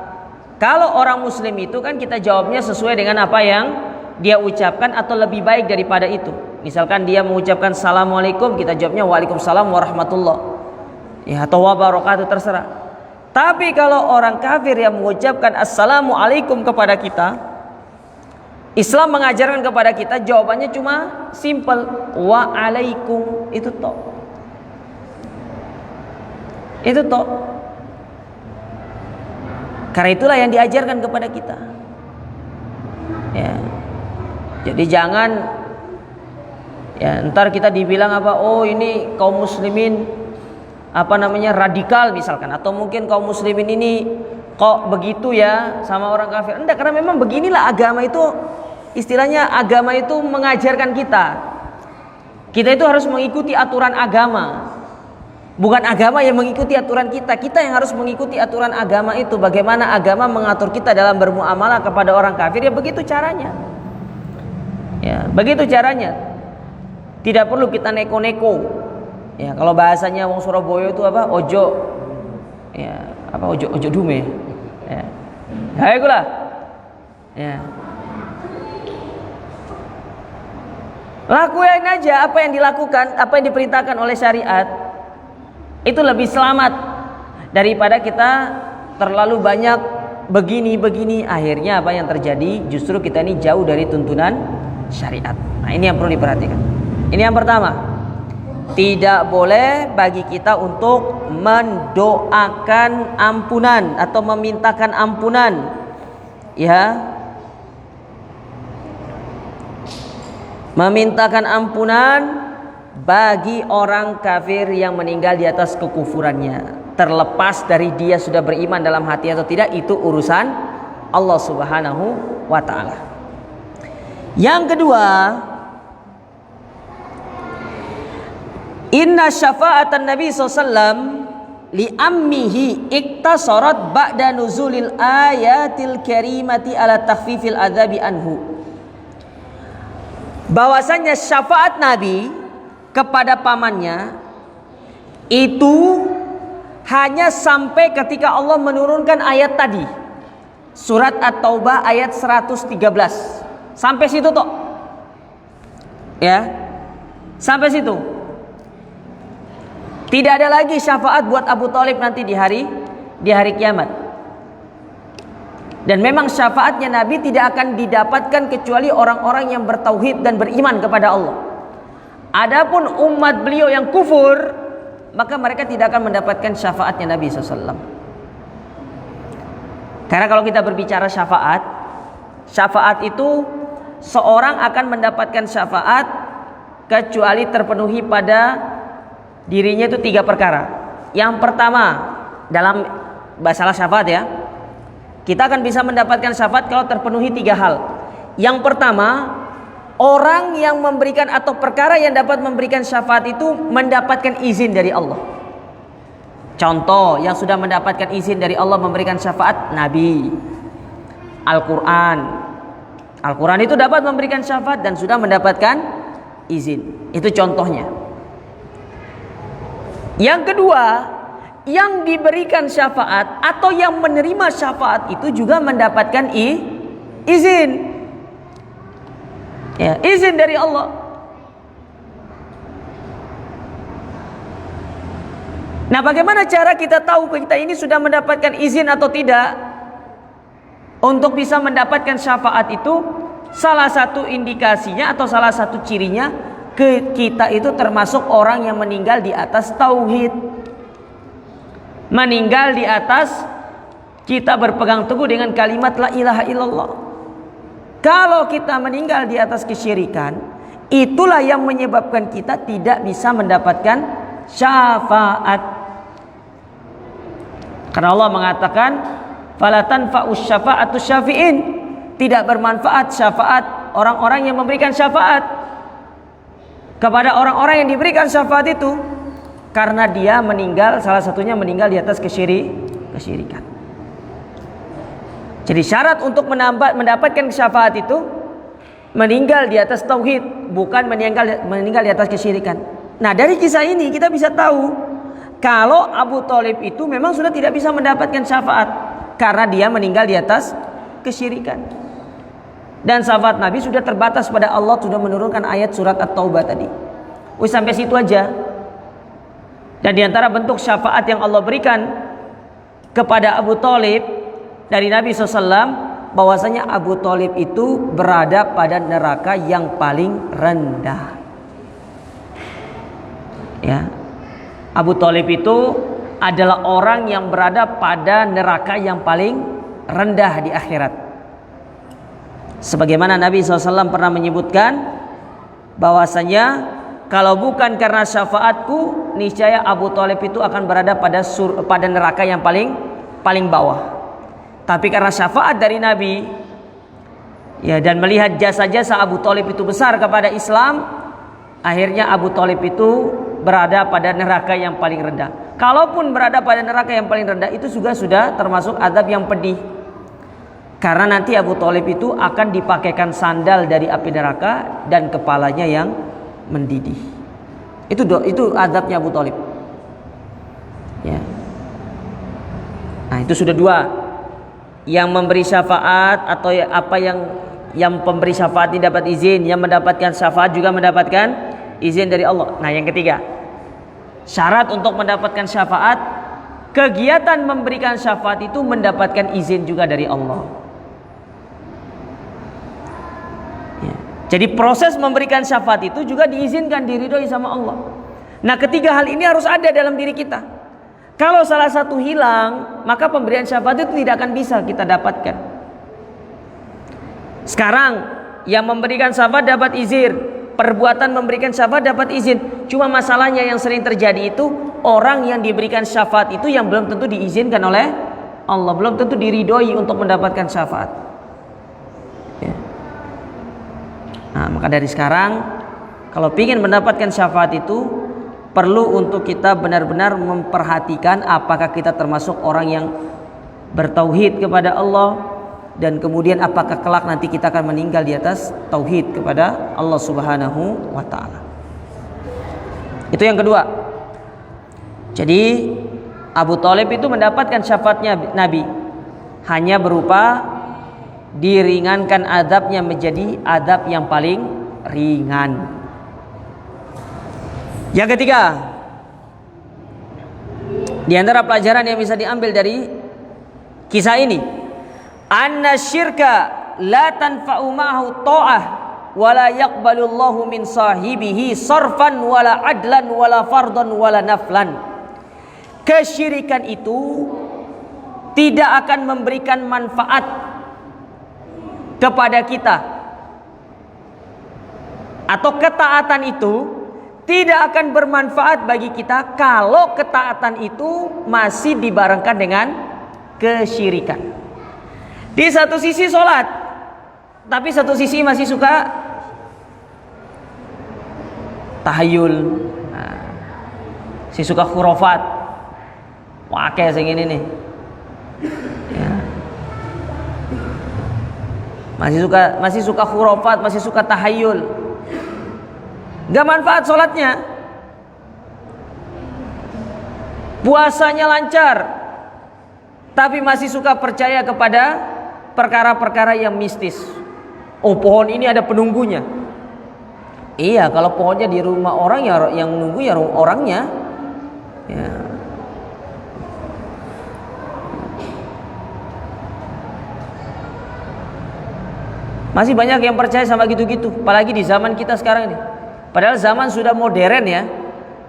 Kalau orang muslim itu kan kita jawabnya sesuai dengan apa yang dia ucapkan atau lebih baik daripada itu. Misalkan dia mengucapkan assalamualaikum, kita jawabnya waalaikumsalam warahmatullah, ya, atau wabarakatuh, terserah. Tapi kalau orang kafir yang mengucapkan assalamualaikum kepada kita, Islam mengajarkan kepada kita jawabannya cuma simple, waalaikum, itu toh. Itu toh. Karena itulah yang diajarkan kepada kita. Ya. Jadi jangan, ya, ntar kita dibilang apa? Oh, ini kaum muslimin radikal misalkan, atau mungkin kaum muslimin ini kok begitu ya sama orang kafir. Enggak, karena memang beginilah agama itu, istilahnya agama itu mengajarkan kita. Kita itu harus mengikuti aturan agama, bukan agama yang mengikuti aturan kita. Kita yang harus mengikuti aturan agama itu. Bagaimana agama mengatur kita dalam bermuamalah kepada orang kafir, ya begitu caranya. Ya, begitu caranya. Tidak perlu kita neko-neko. Ya, kalau bahasanya wong Surabaya itu apa? Ojo. Ya, apa ojo dume. Ya. Ya itulah. Ya. Lakuin aja apa yang dilakukan, apa yang diperintahkan oleh syariat. Itu lebih selamat daripada kita terlalu banyak begini-begini. Akhirnya apa yang terjadi? Justru kita ini jauh dari tuntunan syariat. Nah, ini yang perlu diperhatikan. Ini yang pertama. Tidak boleh bagi kita untuk mendoakan ampunan atau memintakan ampunan, ya, memintakan ampunan bagi orang kafir yang meninggal di atas kekufurannya. Terlepas dari dia sudah beriman dalam hati atau tidak, itu urusan Allah Subhanahu wa ta'ala. Yang kedua, inna syafa'atan Nabi SAW li ammihi iktasarat ba'da nuzulil ayatil karimati ala takhfifil adzabi anhu. Bahwasanya syafaat Nabi kepada pamannya itu hanya sampai ketika Allah menurunkan ayat tadi, surat At-Taubah ayat 113. Sampai situ toh, ya, sampai situ. Tidak ada lagi syafaat buat Abu Thalib nanti di hari kiamat. Dan memang syafaatnya Nabi tidak akan didapatkan kecuali orang-orang yang bertauhid dan beriman kepada Allah. Adapun umat beliau yang kufur, maka mereka tidak akan mendapatkan syafaatnya Nabi SAW. Karena kalau kita berbicara syafaat itu seorang akan mendapatkan syafaat kecuali terpenuhi pada dirinya itu 3 perkara. Yang pertama, dalam masalah syafaat ya, kita akan bisa mendapatkan syafaat kalau terpenuhi 3 hal. Yang pertama, orang yang memberikan atau perkara yang dapat memberikan syafaat itu mendapatkan izin dari Allah. Contoh yang sudah mendapatkan izin dari Allah memberikan syafaat, Nabi. Al-Quran itu dapat memberikan syafaat dan sudah mendapatkan izin. Itu contohnya. Yang kedua, yang diberikan syafaat atau yang menerima syafaat itu juga mendapatkan izin. Ya, izin dari Allah. Nah, bagaimana cara kita tahu kita ini sudah mendapatkan izin atau tidak? Untuk bisa mendapatkan syafaat itu, salah satu indikasinya atau salah satu cirinya, kita itu termasuk orang yang meninggal di atas tauhid. Meninggal di atas kita berpegang teguh dengan kalimat la ilaha illallah. Kalau kita meninggal di atas kesyirikan, itulah yang menyebabkan kita tidak bisa mendapatkan syafaat. Karena Allah mengatakan, "Fala tanfa'us syafa'atu syafi'in." Tidak bermanfaat syafaat orang-orang yang memberikan syafaat kepada orang-orang yang diberikan syafaat itu, karena dia meninggal, salah satunya meninggal di atas kesyirikan. Jadi syarat untuk mendapatkan syafaat itu meninggal di atas tauhid, bukan meninggal di atas kesyirikan. Nah, dari kisah ini kita bisa tahu kalau Abu Thalib itu memang sudah tidak bisa mendapatkan syafaat karena dia meninggal di atas kesyirikan. Dan syafaat Nabi sudah terbatas pada Allah, sudah menurunkan ayat surat At-Taubah tadi. Sampai situ aja. Dan di antara bentuk syafaat yang Allah berikan kepada Abu Thalib dari Nabi SAW, bahwasanya Abu Thalib itu berada pada neraka yang paling rendah. Ya, Abu Thalib itu adalah orang yang berada pada neraka yang paling rendah di akhirat. Sebagaimana Nabi SAW pernah menyebutkan bahwasanya kalau bukan karena syafaatku, niscaya Abu Thalib itu akan berada pada neraka yang paling bawah. Tapi karena syafaat dari Nabi, ya, dan melihat jasa-jasa Abu Thalib itu besar kepada Islam, akhirnya Abu Thalib itu berada pada neraka yang paling rendah. Kalaupun berada pada neraka yang paling rendah, itu juga sudah termasuk azab yang pedih. Karena nanti Abu Thalib itu akan dipakaikan sandal dari api neraka dan kepalanya yang mendidih. Itu azabnya Abu Thalib. Ya. Nah, itu sudah 2. Yang memberi syafaat atau apa yang pemberi syafaat ini dapat izin, yang mendapatkan syafaat juga mendapatkan izin dari Allah. Nah, yang ketiga, syarat untuk mendapatkan syafaat, kegiatan memberikan syafaat itu mendapatkan izin juga dari Allah. Ya. Jadi proses memberikan syafaat itu juga diizinkan, diridhoi sama Allah. Nah, ketiga hal ini harus ada dalam diri kita. Kalau salah satu hilang, maka pemberian syafaat itu tidak akan bisa kita dapatkan. Sekarang yang memberikan syafaat dapat izin, perbuatan memberikan syafaat dapat izin. Cuma masalahnya yang sering terjadi itu orang yang diberikan syafaat itu yang belum tentu diizinkan oleh Allah, belum tentu diridhoi untuk mendapatkan syafaat. Ya. Nah, maka dari sekarang kalau ingin mendapatkan syafaat itu perlu untuk kita benar-benar memperhatikan apakah kita termasuk orang yang bertauhid kepada Allah, dan kemudian apakah kelak nanti kita akan meninggal di atas tauhid kepada Allah Subhanahu wa taala. Itu yang kedua. Jadi Abu Thalib itu mendapatkan syafaatnya Nabi hanya berupa diringankan adabnya menjadi adab yang paling ringan. Yang ketiga, di antara pelajaran yang bisa diambil dari kisah ini, anna syirka la tanfa'u ma'ahu ta'ah wa la yaqbalullahu min sahibihi sarfan wala adlan wala fardan wala naflan. Kesyirikan itu tidak akan memberikan manfaat kepada kita, atau ketaatan itu tidak akan bermanfaat bagi kita kalau ketaatan itu masih dibarengkan dengan kesyirikan. Di satu sisi sholat, tapi satu sisi masih suka tahayul, si suka khurafat, pakai sing ini nih, ya. masih suka khurafat, masih suka tahayul, gak manfaat sholatnya, puasanya lancar, tapi masih suka percaya kepada perkara-perkara yang mistis. Oh, pohon ini ada penunggunya. Iya, kalau pohonnya di rumah orang ya yang nunggu ya orangnya. Ya. Masih banyak yang percaya sama gitu-gitu, apalagi di zaman kita sekarang ini. Padahal zaman sudah modern ya,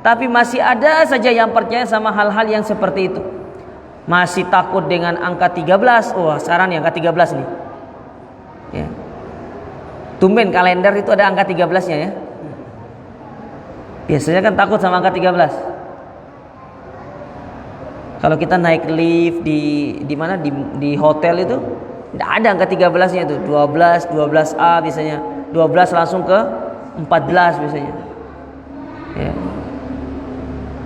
tapi masih ada saja yang percaya sama hal-hal yang seperti itu. Masih takut dengan angka 13. Oh, sekarang nih angka 13 nih. Ya. Tumben kalender itu ada angka 13-nya ya. Biasanya kan takut sama angka 13. Kalau kita naik lift di mana di hotel itu enggak ada angka 13-nya itu. 12, 12A biasanya. 12 langsung ke 14 biasanya. Ya.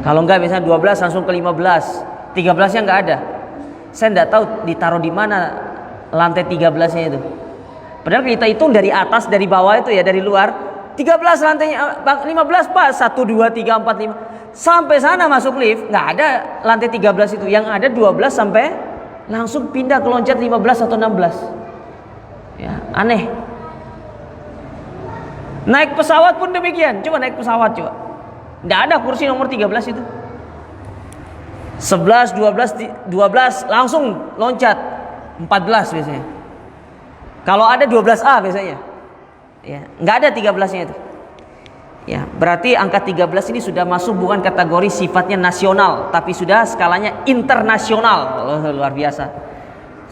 Kalau enggak biasanya 12 langsung ke 15. 13-nya enggak ada. Saya enggak tahu ditaruh di mana lantai 13-nya itu. Padahal kita hitung dari atas, dari bawah itu ya, dari luar 13 lantainya, 15 Pak, 1, 2, 3, 4, 5 sampai sana masuk lift, enggak ada lantai 13 itu. Yang ada 12 sampai langsung pindah ke loncat 15 atau 16. Ya, aneh. Naik pesawat pun demikian. Coba naik pesawat coba. Enggak ada kursi nomor 13 itu. 11, 12 langsung loncat 14 biasanya. Kalau ada 12A biasanya. Ya, enggak ada 13-nya itu. Ya, berarti angka 13 ini sudah masuk bukan kategori sifatnya nasional, tapi sudah skalanya internasional. Luar biasa.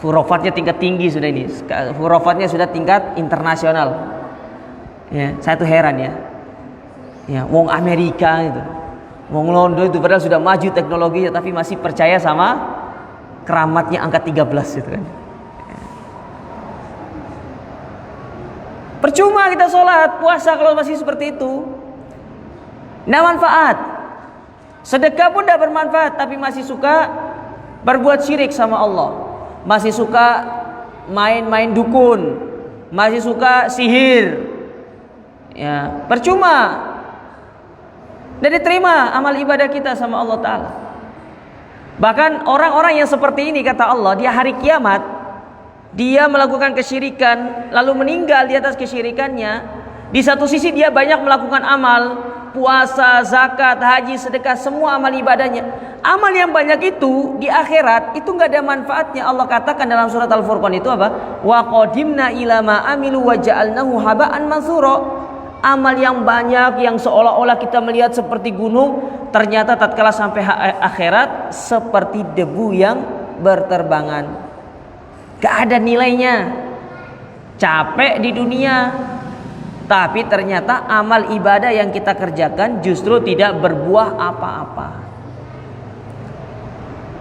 Hurufatnya tingkat tinggi sudah ini. Hurufatnya sudah tingkat internasional. Ya, saya tuh heran ya. Ya, wong Amerika itu, wong London itu padahal sudah maju teknologinya, tapi masih percaya sama keramatnya angka 13 itu kan. Percuma kita sholat, puasa kalau masih seperti itu. Nggak manfaat. Sedekah pun tidak bermanfaat, tapi masih suka berbuat syirik sama Allah. Masih suka main-main dukun, masih suka sihir. Ya, percuma. Dan diterima amal ibadah kita sama Allah Ta'ala. Bahkan orang-orang yang seperti ini kata Allah, dia hari kiamat, dia melakukan kesyirikan lalu meninggal di atas kesyirikannya. Di satu sisi dia banyak melakukan amal, puasa, zakat, haji, sedekah, semua amal ibadahnya. Amal yang banyak itu di akhirat itu nggak ada manfaatnya. Allah katakan dalam surat Al-Furqan itu apa? Wa qadimna ila ma amilu wa ja'alnahu haba'an mansura. Amal yang banyak yang seolah-olah kita melihat seperti gunung, ternyata tatkala sampai akhirat seperti debu yang berterbangan. Gak ada nilainya. Capek di dunia, tapi ternyata amal ibadah yang kita kerjakan justru tidak berbuah apa-apa.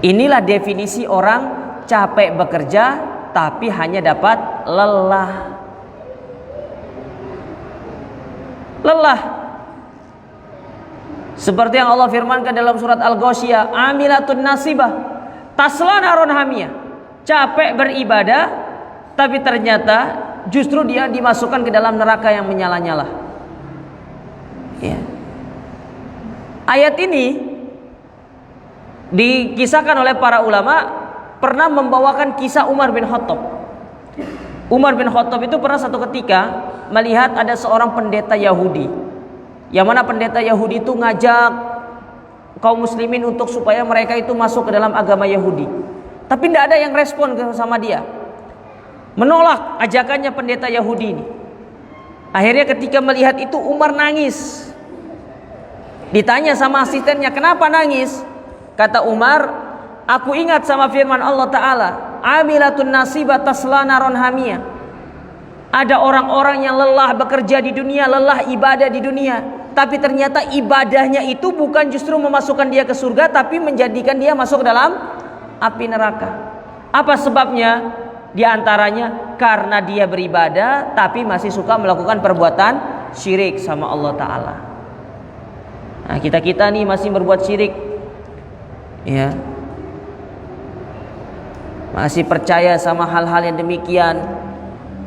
Inilah definisi orang capek bekerja tapi hanya dapat lelah. Lelah. Seperti yang Allah firmankan dalam surat Al-Ghasyiyah, amilatun nasibah tasla naron hamiyah. Capek beribadah tapi ternyata justru dia dimasukkan ke dalam neraka yang menyala-nyala. Ya. Ayat ini dikisahkan oleh para ulama pernah membawakan kisah Umar bin Khattab. Umar bin Khattab itu pernah satu ketika melihat ada seorang pendeta Yahudi, yang mana pendeta Yahudi itu ngajak kaum muslimin untuk supaya mereka itu masuk ke dalam agama Yahudi. Tapi tidak ada yang respon sama dia, menolak ajakannya pendeta Yahudi ini. Akhirnya ketika melihat itu Umar nangis. Ditanya sama asistennya, kenapa nangis? Kata Umar, aku ingat sama firman Allah Ta'ala, amilatun nasibah tasla naron hamiyah. Ada orang-orang yang lelah bekerja di dunia, lelah ibadah di dunia, tapi ternyata ibadahnya itu bukan justru memasukkan dia ke surga, tapi menjadikan dia masuk dalam api neraka. Apa sebabnya? Di antaranya karena dia beribadah tapi masih suka melakukan perbuatan syirik sama Allah Ta'ala. Nah, kita nih masih berbuat syirik, ya, masih percaya sama hal-hal yang demikian,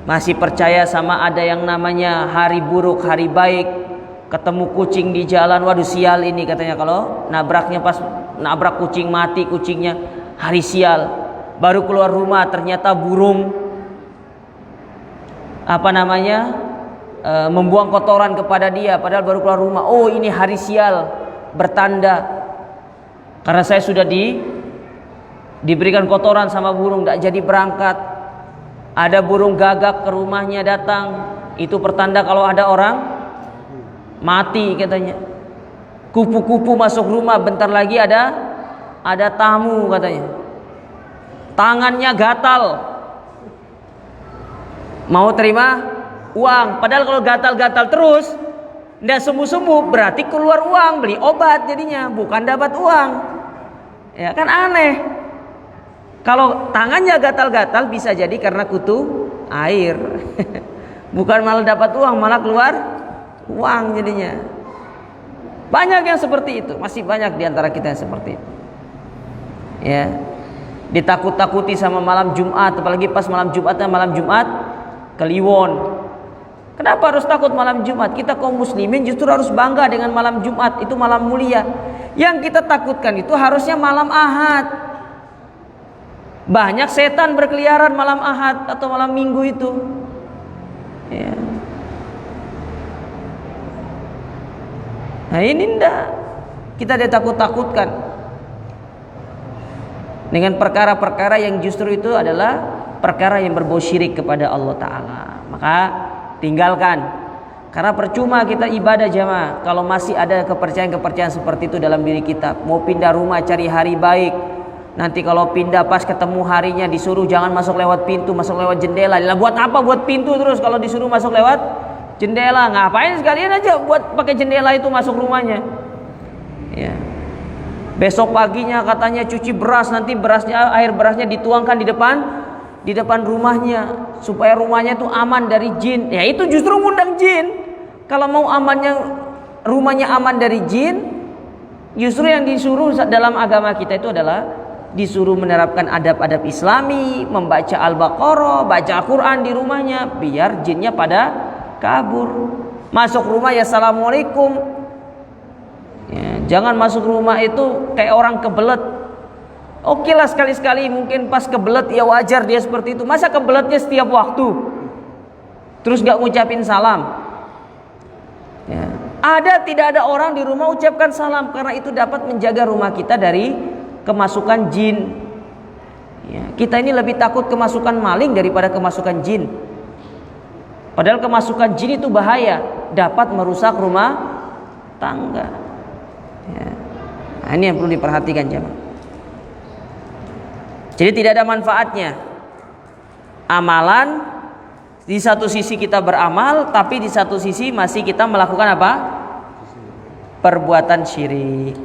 masih percaya sama ada yang namanya hari buruk, hari baik. Ketemu kucing di jalan, waduh sial ini katanya, kalau nabraknya pas nabrak kucing mati kucingnya, hari sial. Baru keluar rumah ternyata burung membuang kotoran kepada dia, padahal baru keluar rumah. Oh, ini hari sial, bertanda karena saya sudah diberikan kotoran sama burung, tidak jadi berangkat. Ada burung gagak ke rumahnya datang, itu pertanda kalau ada orang mati katanya. Kupu-kupu masuk rumah, bentar lagi ada tamu katanya. Tangannya gatal, mau terima uang, padahal kalau gatal-gatal terus tidak sembuh-sembuh berarti keluar uang, beli obat jadinya, bukan dapat uang. Ya kan aneh. Kalau tangannya gatal-gatal bisa jadi karena kutu air. Bukan malah dapat uang, malah keluar uang jadinya. Banyak yang seperti itu, masih banyak di antara kita yang seperti itu. Ya. Ditakut-takuti sama malam Jumat, apalagi pas malam Jumat Kliwon. Kenapa harus takut malam Jumat? Kita kaum muslimin justru harus bangga dengan malam Jumat, itu malam mulia. Yang kita takutkan itu harusnya malam Ahad. Banyak setan berkeliaran malam Ahad atau malam Minggu itu. Ya. Nah ini enggak, kita ditakut-takutkan dengan perkara-perkara yang justru itu adalah perkara yang berbau syirik kepada Allah Ta'ala. Maka tinggalkan, karena percuma kita ibadah jamaah kalau masih ada kepercayaan-kepercayaan seperti itu dalam diri kita. Mau pindah rumah cari hari baik, nanti kalau pindah pas ketemu harinya disuruh jangan masuk lewat pintu, masuk lewat jendela. Lah buat apa buat pintu terus kalau disuruh masuk lewat jendela? Ngapain sekalian aja buat pakai jendela itu masuk rumahnya. Ya. Besok paginya katanya cuci beras, nanti air berasnya dituangkan di depan rumahnya supaya rumahnya itu aman dari jin. Ya itu justru ngundang jin. Kalau mau rumahnya aman dari jin, justru yang disuruh dalam agama kita itu adalah disuruh menerapkan adab-adab Islami, membaca Al-Baqarah, baca Al-Quran di rumahnya biar jinnya pada kabur. Masuk rumah ya assalamualaikum. Ya, jangan masuk rumah itu kayak orang kebelet. Oke lah sekali-sekali mungkin pas kebelet ya wajar dia seperti itu. Masa kebeletnya setiap waktu terus gak ngucapin salam? Ya. Tidak ada orang di rumah ucapkan salam, karena itu dapat menjaga rumah kita dari kemasukan jin. Ya, kita ini lebih takut kemasukan maling daripada kemasukan jin. Padahal kemasukan jin itu bahaya, dapat merusak rumah tangga. Ya. Nah, ini yang perlu diperhatikan jemaah. Jadi tidak ada manfaatnya amalan Di satu sisi kita beramal, tapi di satu sisi masih kita melakukan apa? Perbuatan syirik.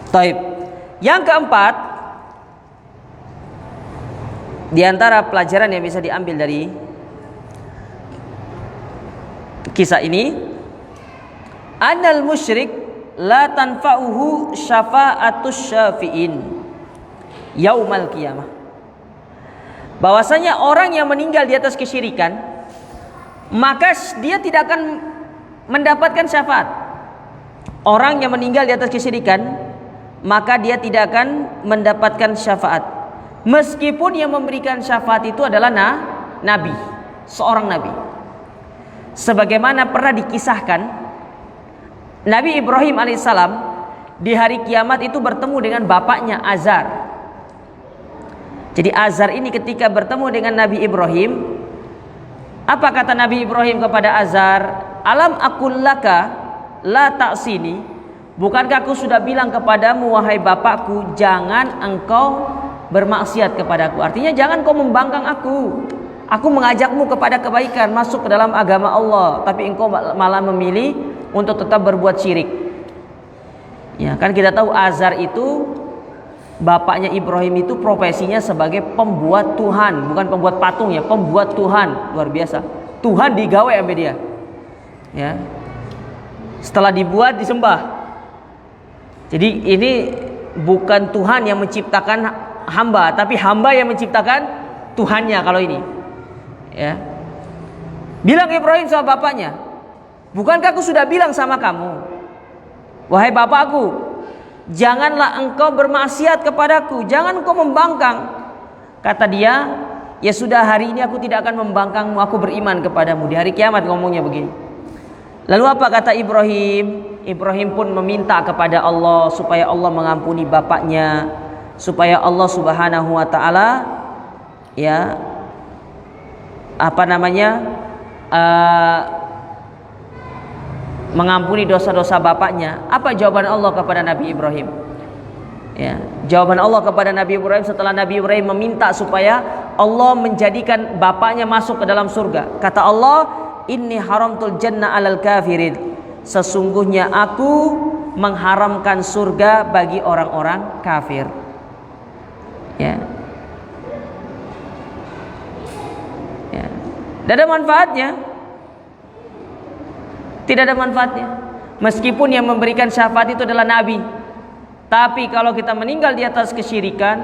Taib. Yang keempat, di antara pelajaran yang bisa diambil dari kisah ini, annal musyrik la tanfa'uhu syafa'atus syafi'in yaumal qiyamah. Bahwasanya orang yang meninggal di atas kesyirikan, maka dia tidak akan mendapatkan syafaat. Orang yang meninggal di atas kesyirikan, maka dia tidak akan mendapatkan syafaat. Meskipun yang memberikan syafaat itu adalah nabi, seorang nabi. Sebagaimana pernah dikisahkan, Nabi Ibrahim alaihissalam di hari kiamat itu bertemu dengan bapaknya Azar. Jadi Azar ini ketika bertemu dengan Nabi Ibrahim, apa kata Nabi Ibrahim kepada Azar? Alam aqul laka la ta'sini. Bukankah aku sudah bilang kepadamu, wahai bapakku, jangan engkau bermaksiat kepadaku. Artinya jangan kau membangkang aku. Aku mengajakmu kepada kebaikan, masuk ke dalam agama Allah, tapi engkau malah memilih untuk tetap berbuat syirik. Ya, kan kita tahu Azar itu, bapaknya Ibrahim itu profesinya sebagai pembuat Tuhan, bukan pembuat patung ya, pembuat Tuhan. Luar biasa. Tuhan digawe sama dia. Ya. Setelah dibuat disembah. Jadi ini bukan Tuhan yang menciptakan hamba, tapi hamba yang menciptakan Tuhannya kalau ini. Ya. Bilang Ibrahim sama bapaknya, bukankah aku sudah bilang sama kamu, wahai bapakku, janganlah engkau bermaksiat kepadaku, jangan engkau membangkang. Kata dia, ya sudah, hari ini aku tidak akan membangkangmu, aku beriman kepadamu. Di hari kiamat ngomongnya begini. Lalu apa kata Ibrahim? Ibrahim pun meminta kepada Allah supaya Allah mengampuni bapaknya, supaya Allah Subhanahu wa taala ya mengampuni dosa-dosa bapaknya. Apa jawaban Allah kepada Nabi Ibrahim? Ya, jawaban Allah kepada Nabi Ibrahim setelah Nabi Ibrahim meminta supaya Allah menjadikan bapaknya masuk ke dalam surga. Kata Allah, inni haramtul jannah alal kafirin. Sesungguhnya aku mengharamkan surga bagi orang-orang kafir. Ya. Ya. Tidak ada manfaatnya. Tidak ada manfaatnya. Meskipun yang memberikan syafaat itu adalah Nabi, tapi kalau kita meninggal di atas kesyirikan,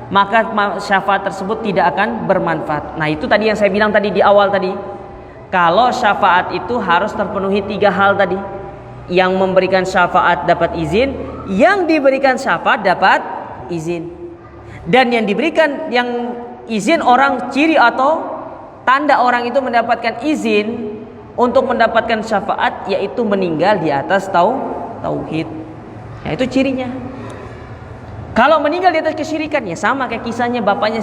maka syafaat tersebut tidak akan bermanfaat. Nah, itu tadi yang saya bilang tadi di awal tadi. Kalau syafaat itu harus terpenuhi 3 hal tadi. Yang memberikan syafaat dapat izin, yang diberikan syafaat dapat izin, dan yang diberikan yang izin orang, ciri atau tanda orang itu mendapatkan izin untuk mendapatkan syafaat, yaitu meninggal di atas tauhid. Nah, itu cirinya. Kalau meninggal di atas kesyirikan, ya sama kayak kisahnya bapaknya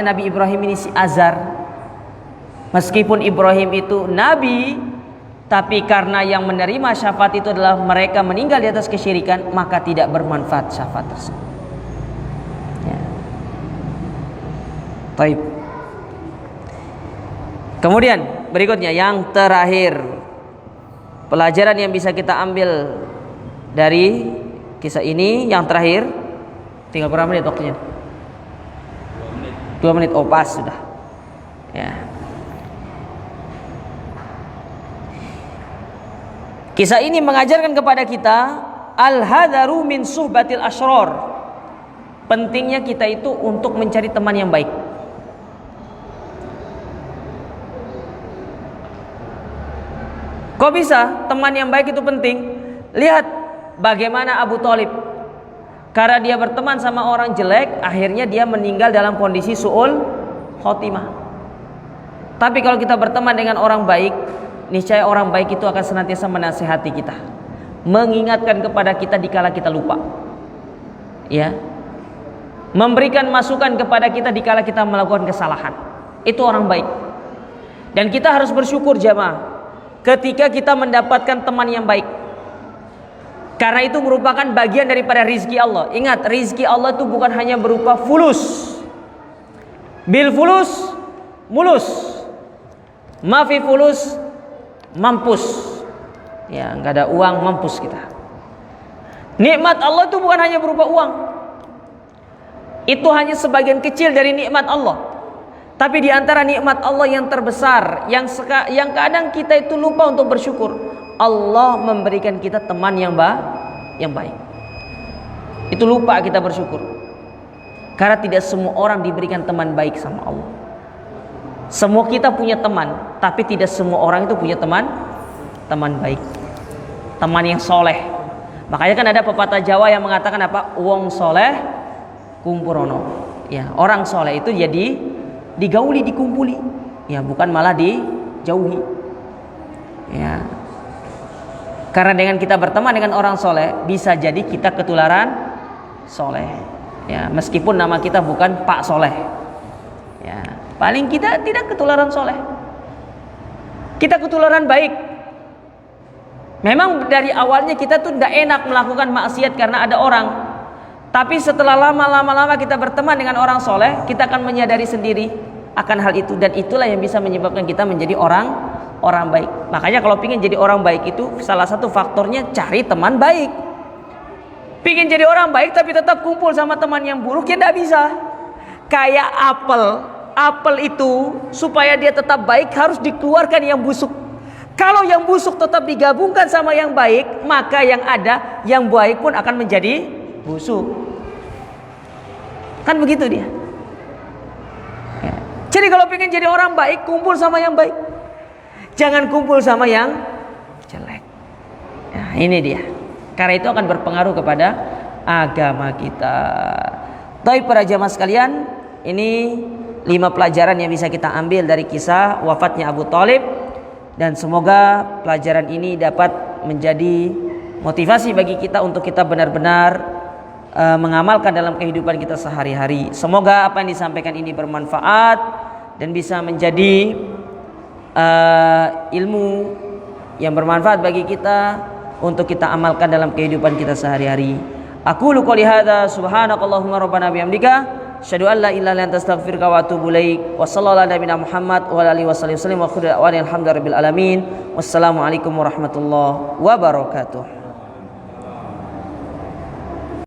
Nabi Ibrahim ini, si Azar. Meskipun Ibrahim itu nabi, tapi karena yang menerima syafaat itu adalah mereka meninggal di atas kesyirikan, maka tidak bermanfaat syafaat tersebut. Ya. Taib. Kemudian berikutnya yang terakhir, pelajaran yang bisa kita ambil dari kisah ini yang terakhir. Tinggal berapa menit waktunya? 2 menit. Oh, pas sudah. Ya. Kisah ini mengajarkan kepada kita al-hadaru min suhbatil asyror. Pentingnya kita itu untuk mencari teman yang baik. Kok bisa teman yang baik itu penting? Lihat bagaimana Abu Thalib. Karena dia berteman sama orang jelek, akhirnya dia meninggal dalam kondisi su'ul khotimah. Tapi kalau kita berteman dengan orang baik, niscaya orang baik itu akan senantiasa menasihati kita, mengingatkan kepada kita dikala kita lupa, ya, memberikan masukan kepada kita dikala kita melakukan kesalahan. Itu orang baik. Dan kita harus bersyukur jamaah ketika kita mendapatkan teman yang baik. Karena itu merupakan bagian daripada rizki Allah. Ingat, rizki Allah itu bukan hanya berupa fulus. Bil fulus mulus, mafi fulus mampus. Ya, nggak ada uang mampus kita. Nikmat Allah itu bukan hanya berupa uang. Itu hanya sebagian kecil dari nikmat Allah. Tapi di antara nikmat Allah yang terbesar, yang kadang kita itu lupa untuk bersyukur, Allah memberikan kita teman yang baik. Itu lupa kita bersyukur. Karena tidak semua orang diberikan teman baik sama Allah. Semua kita punya teman, tapi tidak semua orang itu punya teman baik, teman yang soleh. Makanya kan ada pepatah Jawa yang mengatakan apa? Wong soleh kumpurono. Ya, orang soleh itu jadi digauli, dikumpuli. Ya, bukan malah dijauhi. Ya. Karena dengan kita berteman dengan orang soleh, bisa jadi kita ketularan soleh. Ya, meskipun nama kita bukan Pak Soleh. Ya, paling kita tidak ketularan soleh. Kita ketularan baik. Memang dari awalnya kita tuh tidak enak melakukan maksiat karena ada orang. Tapi setelah lama-lama kita berteman dengan orang soleh, kita akan menyadari sendiri akan hal itu. Dan itulah yang bisa menyebabkan kita menjadi orang baik. Makanya kalau ingin jadi orang baik itu salah satu faktornya cari teman baik. Pingin jadi orang baik tapi tetap kumpul sama teman yang buruk, ya tidak bisa. Kayak apel itu supaya dia tetap baik harus dikeluarkan yang busuk. Kalau yang busuk tetap digabungkan sama yang baik, maka yang ada yang baik pun akan menjadi busuk. Kan begitu dia. Ya. Jadi kalau pingin jadi orang baik, kumpul sama yang baik. Jangan kumpul sama yang jelek. Nah, ini dia. Karena itu akan berpengaruh kepada agama kita. Tapi para jamaah sekalian, ini 5 pelajaran yang bisa kita ambil dari kisah wafatnya Abu Thalib. Dan semoga pelajaran ini dapat menjadi motivasi bagi kita untuk kita benar-benar mengamalkan dalam kehidupan kita sehari-hari. Semoga apa yang disampaikan ini bermanfaat dan bisa menjadi ilmu yang bermanfaat bagi kita untuk kita amalkan dalam kehidupan kita sehari-hari. Aqulu qouli hadza subhanakallahumma rabbana bihamdika asyhadu an la ilaha illa anta astaghfiruka wa atubu ilaik. Wa sallallahu ala nabiyina Muhammad wa ala alihi wasallam wa akhiru da'wana alhamdulillahi rabbil alamin. Wassalamu alaikum warahmatullahi wabarakatuh.